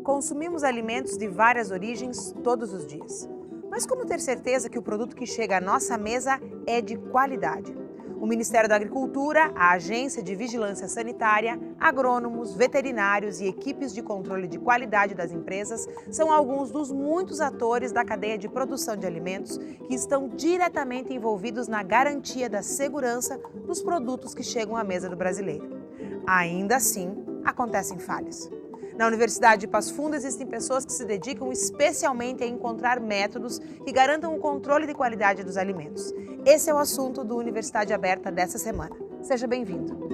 Consumimos alimentos de várias origens todos os dias. Mas como ter certeza que o produto que chega à nossa mesa é de qualidade? O Ministério da Agricultura, a Agência de Vigilância Sanitária, agrônomos, veterinários e equipes de controle de qualidade das empresas são alguns dos muitos atores da cadeia de produção de alimentos que estão diretamente envolvidos na garantia da segurança dos produtos que chegam à mesa do brasileiro. Ainda assim, acontecem falhas. Na Universidade de Passo Fundo existem pessoas que se dedicam especialmente a encontrar métodos que garantam o controle de qualidade dos alimentos. Esse é o assunto do Universidade Aberta dessa semana. Seja bem-vindo.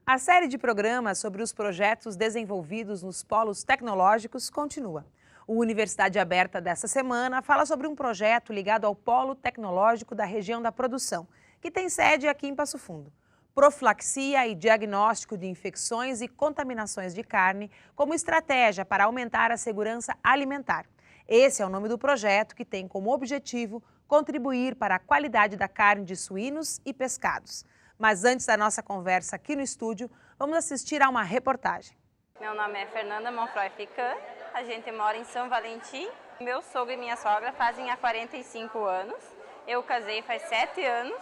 A série de programas sobre os projetos desenvolvidos nos polos tecnológicos continua. O Universidade Aberta dessa semana fala sobre um projeto ligado ao Polo Tecnológico da Região da Produção, que tem sede aqui em Passo Fundo. Profilaxia e diagnóstico de infecções e contaminações de carne como estratégia para aumentar a segurança alimentar. Esse é o nome do projeto, que tem como objetivo contribuir para a qualidade da carne de suínos e pescados. Mas antes da nossa conversa aqui no estúdio, vamos assistir a uma reportagem. Meu nome é Fernanda Monfroy Ficã, a gente mora em São Valentim. Meu sogro e minha sogra fazem há 45 anos. Eu casei faz 7 anos,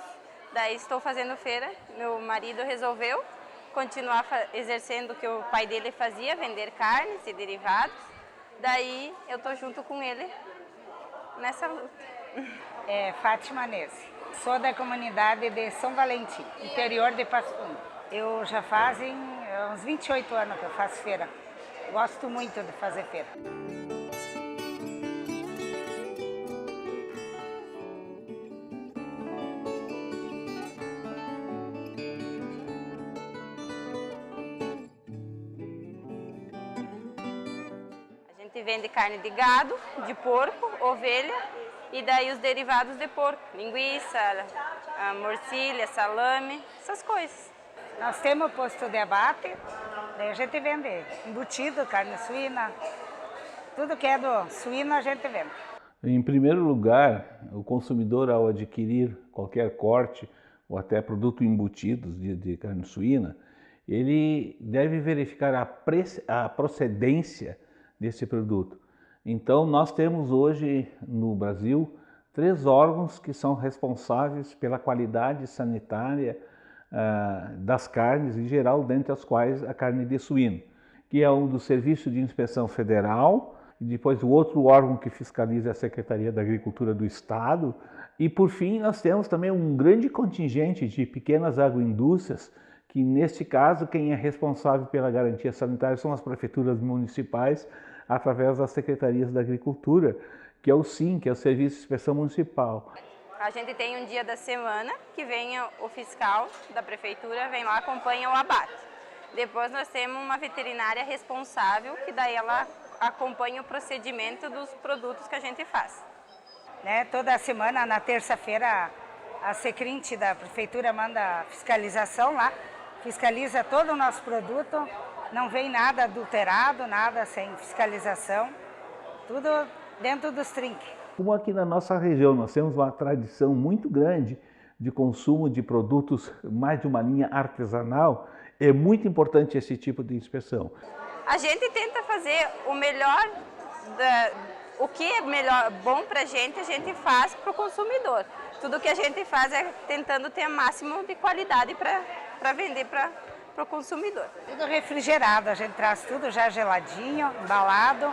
daí estou fazendo feira. Meu marido resolveu continuar exercendo o que o pai dele fazia, vender carnes e derivados. Daí eu estou junto com ele nessa luta. Fátima Nese. Sou da comunidade de São Valentim, interior de Passo Fundo. Eu já fazem uns 28 anos que eu faço feira. Gosto muito de fazer feira. A gente vende carne de gado, de porco, ovelha. E daí os derivados de porco, linguiça, morcilha, salame, essas coisas. Nós temos posto de abate, daí a gente vende embutido, carne suína, tudo que é do suíno a gente vende. Em primeiro lugar, o consumidor, ao adquirir qualquer corte ou até produto embutidos de carne suína, ele deve verificar a procedência desse produto. Então, nós temos hoje no Brasil 3 órgãos que são responsáveis pela qualidade sanitária das carnes em geral, dentre as quais a carne de suíno, que é um do Serviço de Inspeção Federal, e depois o outro órgão que fiscaliza a Secretaria da Agricultura do Estado, e por fim nós temos também um grande contingente de pequenas agroindústrias, que neste caso quem é responsável pela garantia sanitária são as prefeituras municipais, através das secretarias da Agricultura, que é o SIM, que é o Serviço de Inspeção Municipal. A gente tem um dia da semana que vem o fiscal da prefeitura, vem lá, acompanha o abate. Depois nós temos uma veterinária responsável, que daí ela acompanha o procedimento dos produtos que a gente faz. Toda semana, na terça-feira, a Secrinte da prefeitura manda fiscalização lá, fiscaliza todo o nosso produto. Não vem nada adulterado, nada sem fiscalização, tudo dentro dos trinques. Como aqui na nossa região nós temos uma tradição muito grande de consumo de produtos mais de uma linha artesanal, é muito importante esse tipo de inspeção. A gente tenta fazer o melhor, o que é melhor, bom para a gente faz para o consumidor. Tudo que a gente faz é tentando ter o máximo de qualidade para vender para o consumidor. Tudo refrigerado, a gente traz tudo já geladinho, embalado.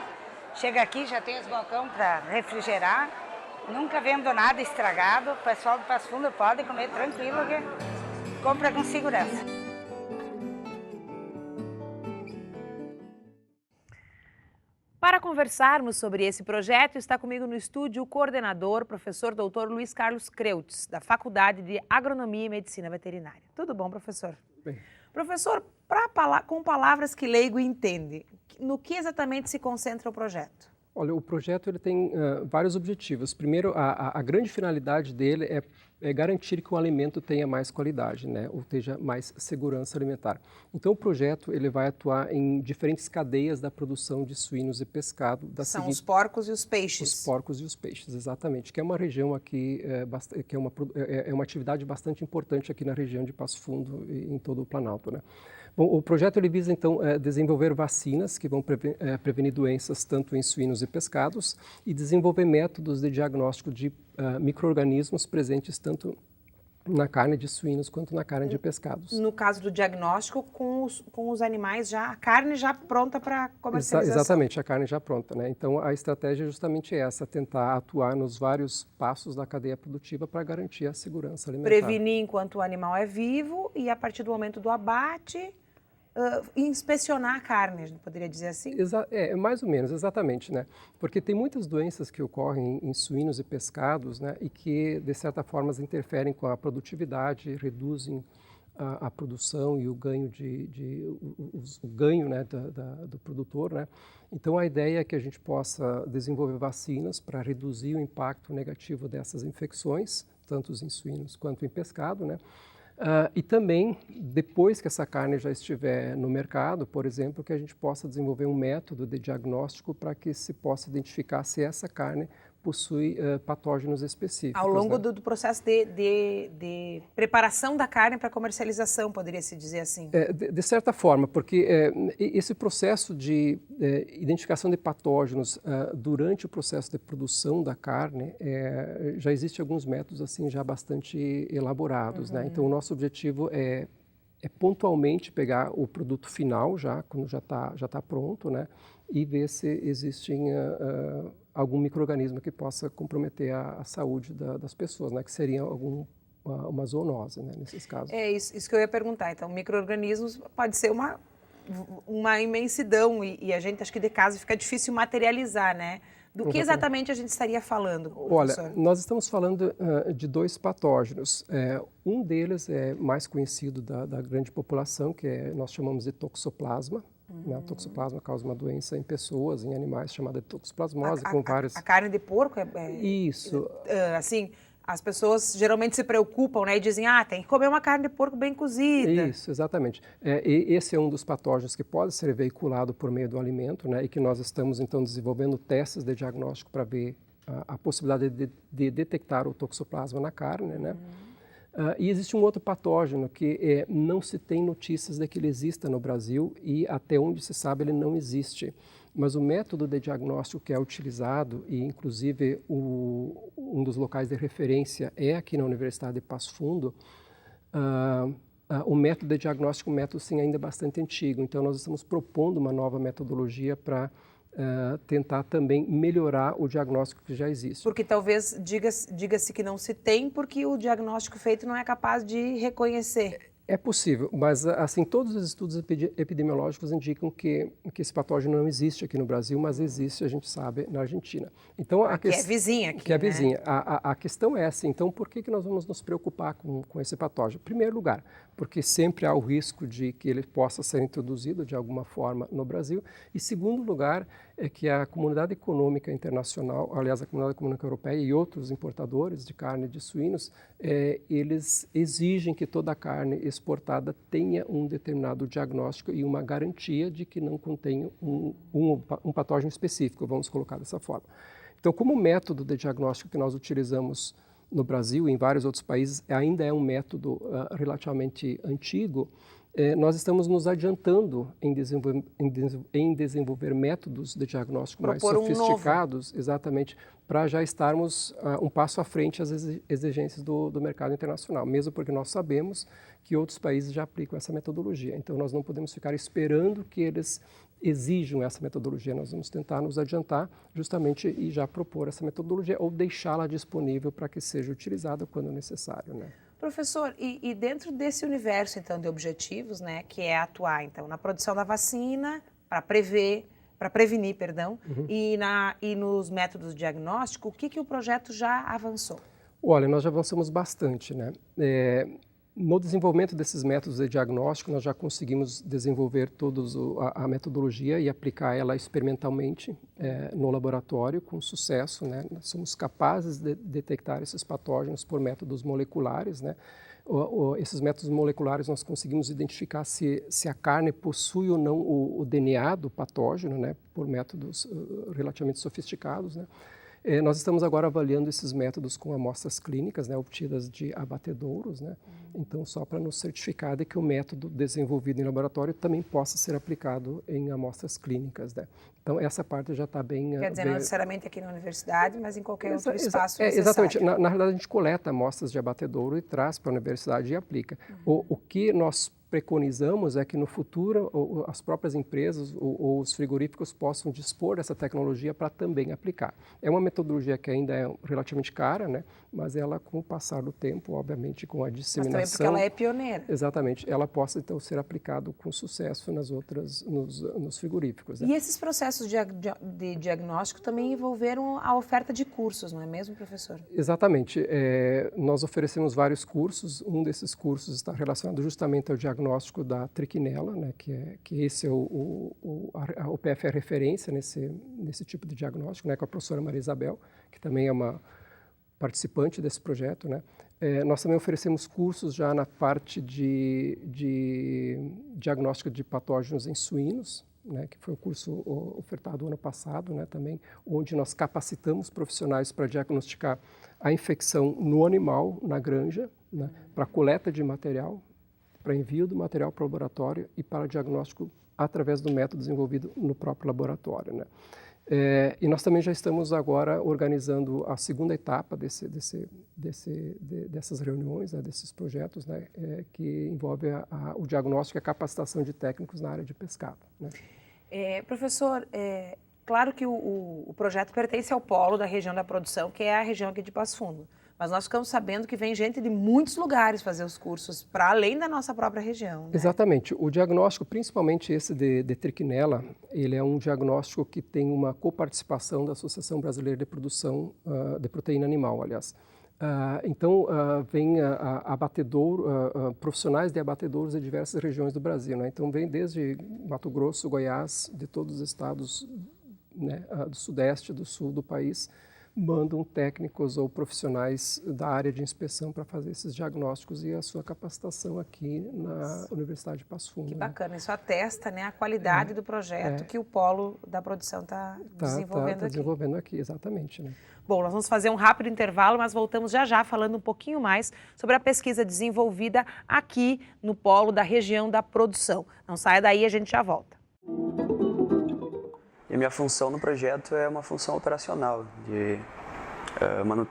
Chega aqui, já tem os balcões para refrigerar. Nunca vendo nada estragado. O pessoal do Passo Fundo pode comer tranquilo, que compra com segurança. Para conversarmos sobre esse projeto, está comigo no estúdio o coordenador, professor Dr. Luiz Carlos Creutz, da Faculdade de Agronomia e Medicina Veterinária. Tudo bom, professor? Bem. Professor, com palavras que leigo entende, no que exatamente se concentra o projeto? Olha, o projeto ele tem vários objetivos. Primeiro, a grande finalidade dele é garantir que o alimento tenha mais qualidade, né? Ou tenha mais segurança alimentar. Então, o projeto ele vai atuar em diferentes cadeias da produção de suínos e pescado. São os porcos e os peixes. Os porcos e os peixes, exatamente. Que é uma região aqui, que é uma atividade bastante importante aqui na região de Passo Fundo e em todo o Planalto, né? Bom, o projeto ele visa, então, desenvolver vacinas que vão prevenir doenças tanto em suínos e pescados e desenvolver métodos de diagnóstico de micro-organismos presentes tanto na carne de suínos quanto na carne de pescados. No caso do diagnóstico, com os animais a carne já pronta para comercialização. Exatamente, a carne já pronta, né? Então, a estratégia é justamente essa, tentar atuar nos vários passos da cadeia produtiva para garantir a segurança alimentar. Prevenir enquanto o animal é vivo e, a partir do momento do abate, inspecionar a carne, a gente poderia dizer assim? Mais ou menos, exatamente, né? Porque tem muitas doenças que ocorrem em suínos e pescados, né? E que, de certa forma, interferem com a produtividade, reduzem a produção e o ganho, o ganho, né, do produtor, né? Então, a ideia é que a gente possa desenvolver vacinas para reduzir o impacto negativo dessas infecções, tanto em suínos quanto em pescado, né? E também, depois que essa carne já estiver no mercado, por exemplo, que a gente possa desenvolver um método de diagnóstico para que se possa identificar se essa carne possui patógenos específicos. Ao longo, né? do processo de preparação da carne para comercialização, poderia-se dizer assim? De certa forma, porque esse processo de identificação de patógenos durante o processo de produção da carne, já existem alguns métodos assim já bastante elaborados. Né? Então, o nosso objetivo é pontualmente pegar o produto final, já quando já tá pronto, né? E ver se existem algum micro-organismo que possa comprometer a saúde das pessoas, né? Que seria uma zoonose, né? Nesses casos. É isso que eu ia perguntar. Então, micro-organismos pode ser uma imensidão e a gente, acho que de casa fica difícil materializar, né? Do que exatamente a gente estaria falando, professor? Olha, nós estamos falando de dois patógenos. Um deles é mais conhecido da grande população, que nós chamamos de toxoplasma. Né? O toxoplasma causa uma doença em pessoas, em animais, chamada de toxoplasmose, com vários... A carne de porco Isso. Assim, as pessoas geralmente se preocupam, né, e dizem, tem que comer uma carne de porco bem cozida. Isso, exatamente. E esse é um dos patógenos que pode ser veiculado por meio do alimento, né, e que nós estamos, então, desenvolvendo testes de diagnóstico para ver a possibilidade de detectar o toxoplasma na carne, né? E existe um outro patógeno que não se tem notícias de que ele exista no Brasil e até onde se sabe ele não existe. Mas o método de diagnóstico que é utilizado, e inclusive um dos locais de referência é aqui na Universidade de Passo Fundo, o método de diagnóstico é um método sim, ainda bastante antigo. Então nós estamos propondo uma nova metodologia para tentar também melhorar o diagnóstico que já existe. Porque talvez diga-se que não se tem porque o diagnóstico feito não é capaz de reconhecer. É possível, mas assim todos os estudos epidemiológicos indicam que esse patógeno não existe aqui no Brasil, mas existe, a gente sabe, na Argentina. Então, que é vizinha aqui, que é né? vizinha. A questão é essa, então por que nós vamos nos preocupar com esse patógeno? Em primeiro lugar, porque sempre há o risco de que ele possa ser introduzido de alguma forma no Brasil. E segundo lugar, é que a comunidade econômica internacional, aliás, a comunidade econômica europeia e outros importadores de carne de suínos, eles exigem que toda a carne exportada tenha um determinado diagnóstico e uma garantia de que não contém um patógeno específico, vamos colocar dessa forma. Então, como método de diagnóstico que nós utilizamos no Brasil e em vários outros países ainda é um método relativamente antigo, nós estamos nos adiantando em desenvolver métodos de diagnóstico mais sofisticados, exatamente, para já estarmos um passo à frente às exigências do mercado internacional, mesmo porque nós sabemos que outros países já aplicam essa metodologia. Então, nós não podemos ficar esperando que eles exijam essa metodologia. Nós vamos tentar nos adiantar justamente e já propor essa metodologia ou deixá-la disponível para que seja utilizada quando necessário, né? Professor, e dentro desse universo, então, de objetivos, né, que é atuar, então, na produção da vacina, para prevenir, e nos métodos de diagnóstico, o que o projeto já avançou? Olha, nós já avançamos bastante, né? No desenvolvimento desses métodos de diagnóstico, nós já conseguimos desenvolver todos a metodologia e aplicar ela experimentalmente no laboratório com sucesso, né? Nós somos capazes de detectar esses patógenos por métodos moleculares, né? Esses métodos moleculares nós conseguimos identificar se a carne possui ou não o DNA do patógeno, né? Por métodos relativamente sofisticados, né? Nós estamos agora avaliando esses métodos com amostras clínicas, né, obtidas de abatedouros, né? Então, só para nos certificar de que o método desenvolvido em laboratório também possa ser aplicado em amostras clínicas, né? Então, essa parte já está bem... Quer dizer, não necessariamente aqui na universidade, mas em qualquer outro espaço exatamente. Na realidade, a gente coleta amostras de abatedouro e traz para a universidade e aplica. O que nós preconizamos é que no futuro as próprias empresas ou os frigoríficos possam dispor dessa tecnologia para também aplicar. É uma metodologia que ainda é relativamente cara, né? Mas ela, com o passar do tempo, obviamente, com a disseminação... Mas também porque ela é pioneira. Exatamente. Ela possa, então, ser aplicada com sucesso nos frigoríficos. Né? E esses processos de diagnóstico também envolveram a oferta de cursos, não é mesmo, professor? Exatamente. Nós oferecemos vários cursos. Um desses cursos está relacionado justamente ao diagnóstico da trichinella, né, que esse é o PF é referência nesse tipo de diagnóstico, né, com a professora Maria Isabel, que também é uma participante desse projeto, né. Nós também oferecemos cursos já na parte de diagnóstico de patógenos em suínos, né, que foi um curso ofertado ano passado, né, também, onde nós capacitamos profissionais para diagnosticar a infecção no animal, na granja, né, para coleta de material, para envio do material para o laboratório e para diagnóstico através do método desenvolvido no próprio laboratório, né. E nós também já estamos agora organizando a segunda etapa dessas reuniões, né, desses projetos, né, que envolve o diagnóstico e a capacitação de técnicos na área de pescado, né. Professor, claro que o projeto pertence ao polo da região da produção, que é a região aqui de Passo Fundo. Mas nós ficamos sabendo que vem gente de muitos lugares fazer os cursos, para além da nossa própria região. Né? Exatamente. O diagnóstico, principalmente esse de trichinella, ele é um diagnóstico que tem uma coparticipação da Associação Brasileira de Produção de Proteína Animal, aliás. Então, vem profissionais de abatedouros de diversas regiões do Brasil. Né? Então, vem desde Mato Grosso, Goiás, de todos os estados, né, do sudeste, do sul do país, mandam técnicos ou profissionais da área de inspeção para fazer esses diagnósticos e a sua capacitação aqui na Universidade de Passo Fundo. Que bacana, isso atesta, né, a qualidade do projeto que o polo da produção está desenvolvendo aqui. Desenvolvendo aqui, exatamente. Né? Bom, nós vamos fazer um rápido intervalo, mas voltamos já falando um pouquinho mais sobre a pesquisa desenvolvida aqui no polo da região da produção. Não saia daí, a gente já volta. E a minha função no projeto é uma função operacional, de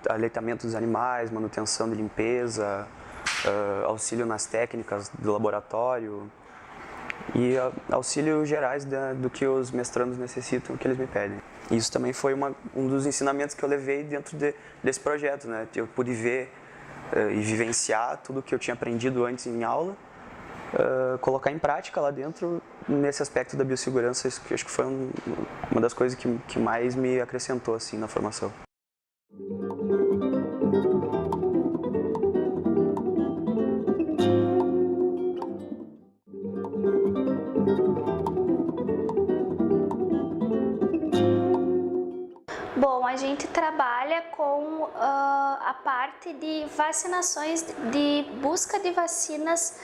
aleitamento dos animais, manutenção de limpeza, auxílio nas técnicas do laboratório e auxílio gerais do que os mestrandos necessitam, que eles me pedem. Isso também foi um dos ensinamentos que eu levei dentro desse projeto, né? Eu pude ver e vivenciar tudo que eu tinha aprendido antes em aula, colocar em prática lá dentro nesse aspecto da biossegurança, que acho que foi uma das coisas que mais me acrescentou assim na formação. Bom, a gente trabalha com a parte de vacinações, de busca de vacinas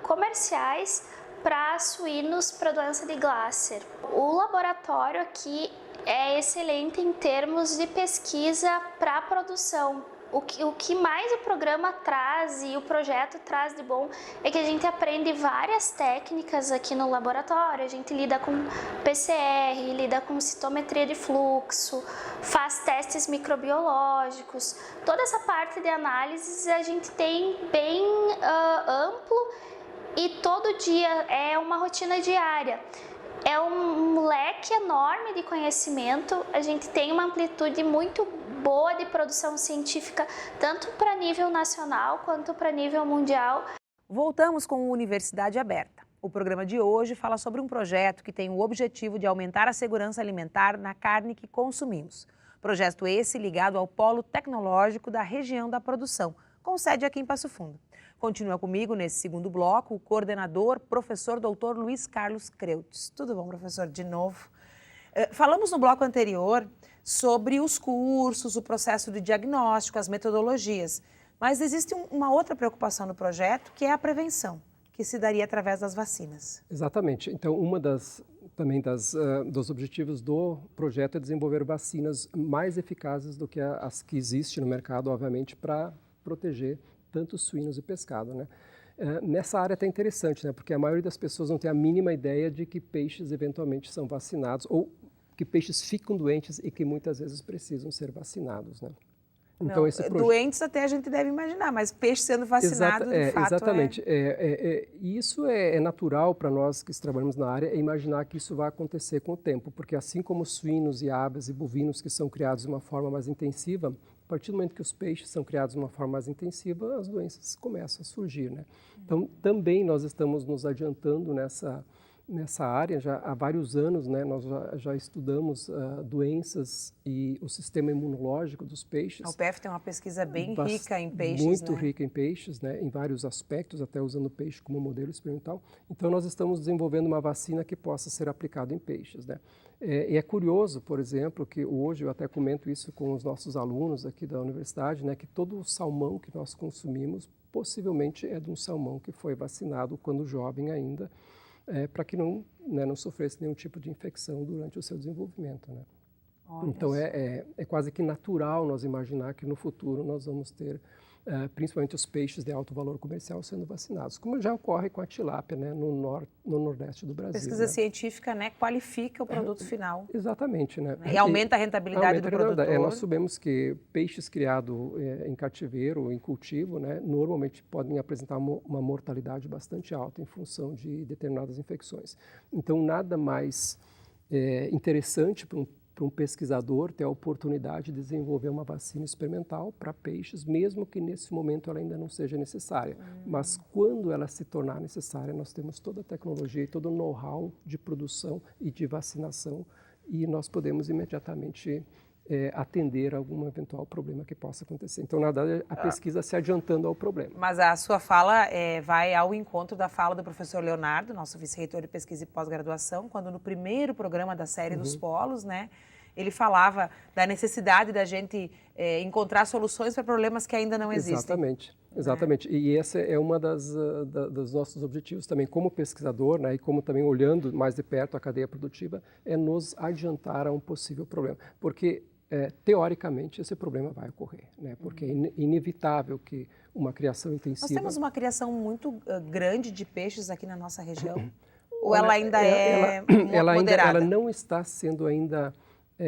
comerciais para suínos para doença de Glasser. O laboratório aqui é excelente em termos de pesquisa para a produção. O que mais o programa traz e o projeto traz de bom é que a gente aprende várias técnicas aqui no laboratório. A gente lida com PCR, lida com citometria de fluxo, faz testes microbiológicos. Toda essa parte de análises a gente tem bem amplo e todo dia é uma rotina diária. É um leque enorme de conhecimento, a gente tem uma amplitude muito boa de produção científica, tanto para nível nacional quanto para nível mundial. Voltamos com o Universidade Aberta. O programa de hoje fala sobre um projeto que tem o objetivo de aumentar a segurança alimentar na carne que consumimos. Projeto esse ligado ao Polo Tecnológico da região da produção, com sede aqui em Passo Fundo. Continua comigo nesse segundo bloco o coordenador, professor doutor Luiz Carlos Creutz. Tudo bom, professor? De novo. Falamos no bloco anterior sobre os cursos, o processo de diagnóstico, as metodologias, mas existe uma outra preocupação no projeto, que é a prevenção, que se daria através das vacinas. Exatamente. Então, dos objetivos do projeto é desenvolver vacinas mais eficazes do que as que existem no mercado, obviamente, para proteger tanto suínos e pescado, né? Nessa área é até interessante, né? Porque a maioria das pessoas não tem a mínima ideia de que peixes eventualmente são vacinados ou que peixes ficam doentes e que muitas vezes precisam ser vacinados, né? Então, não, doentes até a gente deve imaginar, mas peixe sendo vacinado, de fato, exatamente. Isso é natural para nós que trabalhamos na área, imaginar que isso vai acontecer com o tempo, porque assim como suínos e aves e bovinos que são criados de uma forma mais intensiva, a partir do momento que os peixes são criados de uma forma mais intensiva, as doenças começam a surgir, né? Então, também nós estamos nos adiantando nessa área já há vários anos, né? Nós já estudamos doenças e o sistema imunológico dos peixes. A UPF tem uma pesquisa bem rica em peixes, muito rica em peixes, né? Em vários aspectos, até usando o peixe como modelo experimental. Então, nós estamos desenvolvendo uma vacina que possa ser aplicada em peixes, né? E é curioso, por exemplo, que hoje eu até comento isso com os nossos alunos aqui da universidade, né? Que todo o salmão que nós consumimos possivelmente é de um salmão que foi vacinado quando jovem ainda, para que não sofresse nenhum tipo de infecção durante o seu desenvolvimento, né? Então, é quase que natural nós imaginar que no futuro nós vamos ter, principalmente os peixes de alto valor comercial sendo vacinados, como já ocorre com a tilápia, né, no nordeste do Brasil. Pesquisa científica, né, qualifica o produto final. Exatamente, né? E aumenta a rentabilidade do produtor. Nós sabemos que peixes criados em cativeiro ou em cultivo, né, normalmente podem apresentar uma mortalidade bastante alta em função de determinadas infecções. Então, nada mais interessante para um pesquisador ter a oportunidade de desenvolver uma vacina experimental para peixes, mesmo que nesse momento ela ainda não seja necessária. Mas quando ela se tornar necessária, nós temos toda a tecnologia e todo o know-how de produção e de vacinação e nós podemos imediatamente atender a algum eventual problema que possa acontecer. Então, na verdade, a pesquisa se adiantando ao problema. Mas a sua fala vai ao encontro da fala do professor Leonardo, nosso vice-reitor de pesquisa e pós-graduação, quando no primeiro programa da série dos polos, né, ele falava da necessidade da gente encontrar soluções para problemas que ainda não existem. Exatamente. E esse é uma dos nossos objetivos também como pesquisador, né, e como também olhando mais de perto a cadeia produtiva, é nos adiantar a um possível problema. Porque teoricamente, esse problema vai ocorrer, né? Porque é inevitável que uma criação intensiva... Nós temos uma criação muito grande de peixes aqui na nossa região? Ou ela ainda moderada? Ela não está sendo ainda...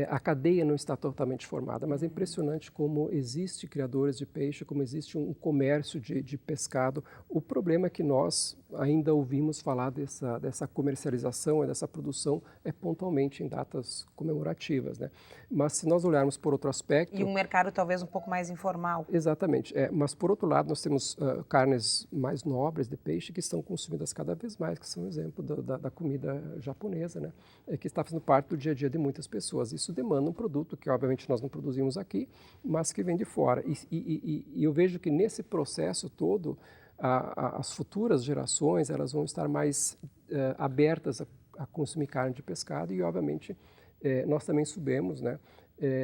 a cadeia não está totalmente formada, mas é impressionante como existe criadores de peixe, como existe um comércio de pescado. O problema é que nós ainda ouvimos falar dessa comercialização e dessa produção pontualmente em datas comemorativas, né? Mas se nós olharmos por outro aspecto... E um mercado talvez um pouco mais informal. Exatamente. Mas por outro lado, nós temos carnes mais nobres de peixe que estão consumidas cada vez mais, que são um exemplo da comida japonesa, né? Que está fazendo parte do dia a dia de muitas pessoas. Isso demanda um produto que, obviamente, nós não produzimos aqui, mas que vem de fora. E eu vejo que nesse processo todo, as futuras gerações elas vão estar mais abertas a consumir carne de pescado e, obviamente, nós também sabemos, né,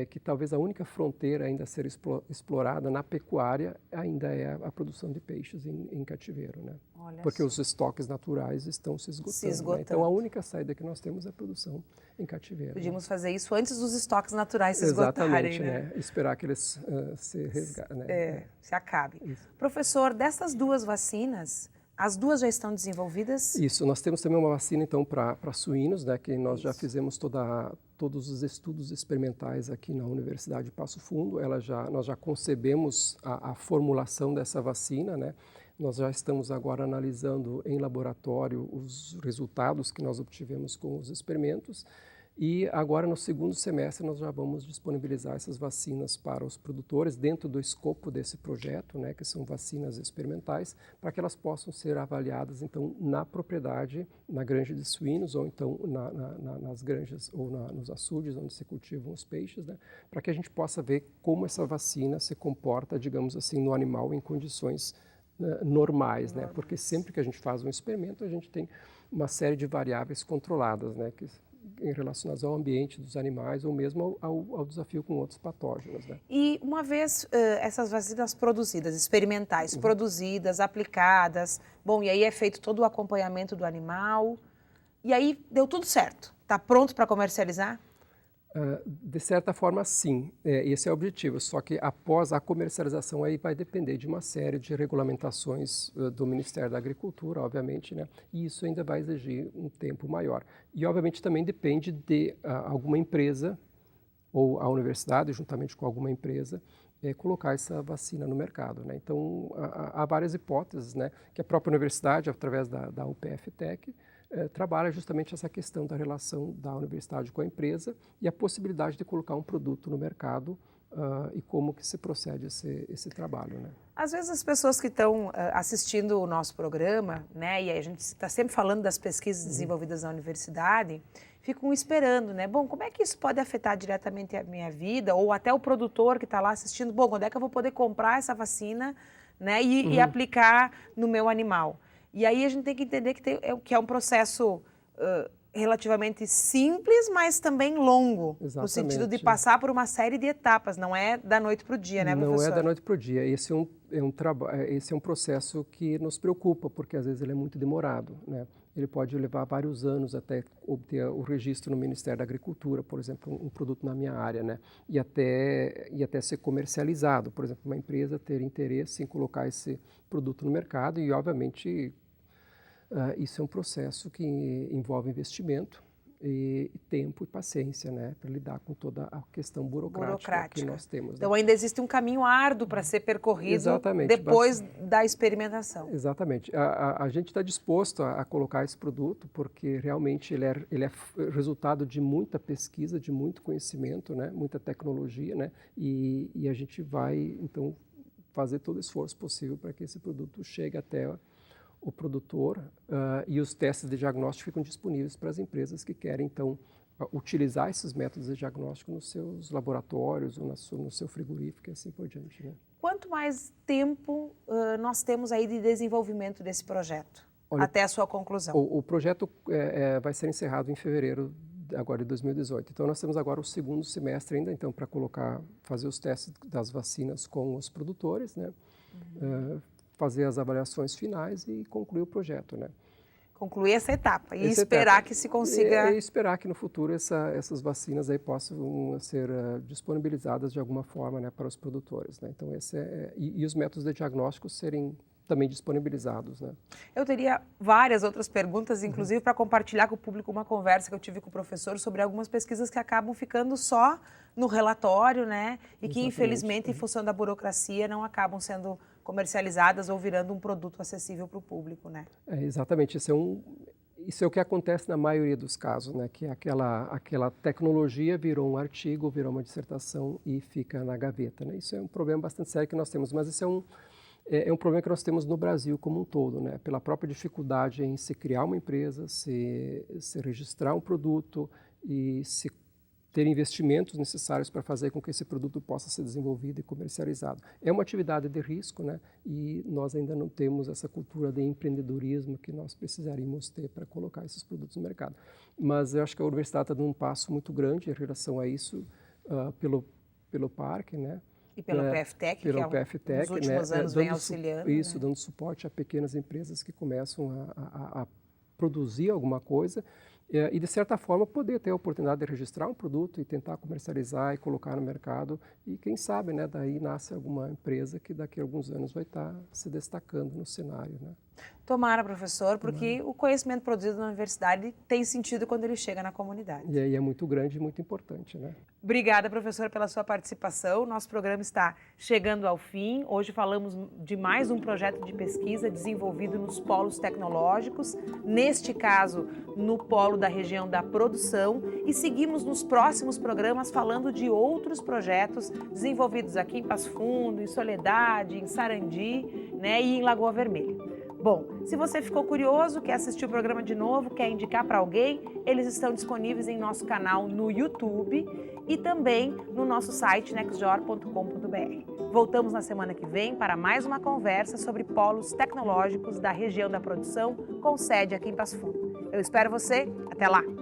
que talvez a única fronteira ainda a ser explorada na pecuária ainda é a produção de peixes em cativeiro, né? Porque os estoques naturais estão se esgotando. Né? Então, a única saída que nós temos é a produção em cativeiro. Podíamos fazer isso antes dos estoques naturais se esgotarem, né? Esperar que eles se acabem. Isso. Professor, dessas duas vacinas, as duas já estão desenvolvidas? Isso, nós temos também uma vacina então para suínos, né, que nós já fizemos todos os estudos experimentais aqui na Universidade de Passo Fundo. Nós já concebemos a formulação dessa vacina, né? Nós já estamos agora analisando em laboratório os resultados que nós obtivemos com os experimentos e agora no segundo semestre nós já vamos disponibilizar essas vacinas para os produtores dentro do escopo desse projeto, né, que são vacinas experimentais, para que elas possam ser avaliadas então na propriedade, na granja de suínos ou então nas granjas ou nos açudes onde se cultivam os peixes, né, para que a gente possa ver como essa vacina se comporta, digamos assim, no animal em condições normais, né? Porque sempre que a gente faz um experimento, a gente tem uma série de variáveis controladas, né? Relacionadas ao ambiente dos animais ou mesmo ao desafio com outros patógenos, né? E uma vez essas vacinas produzidas, experimentais, produzidas, aplicadas, bom, e aí é feito todo o acompanhamento do animal, e aí deu tudo certo, está pronto para comercializar? De certa forma, sim, esse é o objetivo, só que após a comercialização aí vai depender de uma série de regulamentações do Ministério da Agricultura, obviamente, né? E isso ainda vai exigir um tempo maior. E, obviamente, também depende de alguma empresa ou a universidade, juntamente com alguma empresa, colocar essa vacina no mercado, né? Então, há várias hipóteses, né? Que a própria universidade, através da UPF-TEC, trabalha justamente essa questão da relação da universidade com a empresa e a possibilidade de colocar um produto no mercado e como que se procede esse trabalho, né? Às vezes as pessoas que estão assistindo o nosso programa, né, e a gente está sempre falando das pesquisas desenvolvidas na universidade, ficam esperando, né? Bom, como é que isso pode afetar diretamente a minha vida? Ou até o produtor que está lá assistindo, bom, quando é que eu vou poder comprar essa vacina, né, e aplicar no meu animal? E aí a gente tem que entender que é um processo relativamente simples, mas também longo. Exatamente. No sentido de passar por uma série de etapas, não é da noite para o dia, né, professor? Não é da noite para o dia. Esse é um processo que nos preocupa, porque às vezes ele é muito demorado, né? Ele pode levar vários anos até obter o registro no Ministério da Agricultura, por exemplo, um produto na minha área, né? E até ser comercializado. Por exemplo, uma empresa ter interesse em colocar esse produto no mercado e, obviamente, isso é um processo que envolve investimento e tempo e paciência, né, para lidar com toda a questão burocrática que nós temos. Né? Então ainda existe um caminho árduo para ser percorrido depois da experimentação. Exatamente. A gente está disposto a colocar esse produto porque realmente ele é resultado de muita pesquisa, de muito conhecimento, né, muita tecnologia, né, e a gente vai então fazer todo o esforço possível para que esse produto chegue até o produtor e os testes de diagnóstico ficam disponíveis para as empresas que querem, então, utilizar esses métodos de diagnóstico nos seus laboratórios ou no seu frigorífico e assim por diante, né? Quanto mais tempo nós temos aí de desenvolvimento desse projeto, até a sua conclusão? O projeto vai ser encerrado em fevereiro agora de 2018. Então, nós temos agora o segundo semestre ainda, então, para fazer os testes das vacinas com os produtores, né? Fazer as avaliações finais e concluir o projeto, né? Concluir essa etapa e esperar que se consiga... E esperar que no futuro essas vacinas aí possam ser disponibilizadas de alguma forma, né, para os produtores, né? Então, e os métodos de diagnóstico serem também disponibilizados, né? Eu teria várias outras perguntas, inclusive para compartilhar com o público uma conversa que eu tive com o professor sobre algumas pesquisas que acabam ficando só no relatório, né? E que, infelizmente, em função da burocracia, não acabam sendo comercializadas ou virando um produto acessível para o público, né? Exatamente. Isso é o que acontece na maioria dos casos, né? Que aquela tecnologia virou um artigo, virou uma dissertação e fica na gaveta, né? Isso é um problema bastante sério que nós temos, mas isso é um problema que nós temos no Brasil como um todo, né? Pela própria dificuldade em se criar uma empresa, se registrar um produto e se ter investimentos necessários para fazer com que esse produto possa ser desenvolvido e comercializado. É uma atividade de risco, né? E nós ainda não temos essa cultura de empreendedorismo que nós precisaríamos ter para colocar esses produtos no mercado. Mas eu acho que a universidade está dando um passo muito grande em relação a isso pelo parque, né? E pelo PF-TEC, que nos últimos anos vem auxiliando. Isso, né? Dando suporte a pequenas empresas que começam a produzir alguma coisa e, de certa forma, poder ter a oportunidade de registrar um produto e tentar comercializar e colocar no mercado. E, quem sabe, né, daí nasce alguma empresa que daqui a alguns anos vai estar se destacando no cenário, né? Tomara, professor, porque o conhecimento produzido na universidade tem sentido quando ele chega na comunidade. E aí é muito grande e muito importante, né? Obrigada, professor, pela sua participação. Nosso programa está chegando ao fim. Hoje falamos de mais um projeto de pesquisa desenvolvido nos polos tecnológicos, neste caso, no polo da região da produção, e seguimos nos próximos programas falando de outros projetos desenvolvidos aqui em Passo Fundo, em Soledade, em Sarandi, né, e em Lagoa Vermelha. Bom, se você ficou curioso, quer assistir o programa de novo, quer indicar para alguém, eles estão disponíveis em nosso canal no YouTube e também no nosso site nextjor.com.br. Voltamos na semana que vem para mais uma conversa sobre polos tecnológicos da região da produção com sede aqui em Passo Fundo. Eu espero você. Até lá!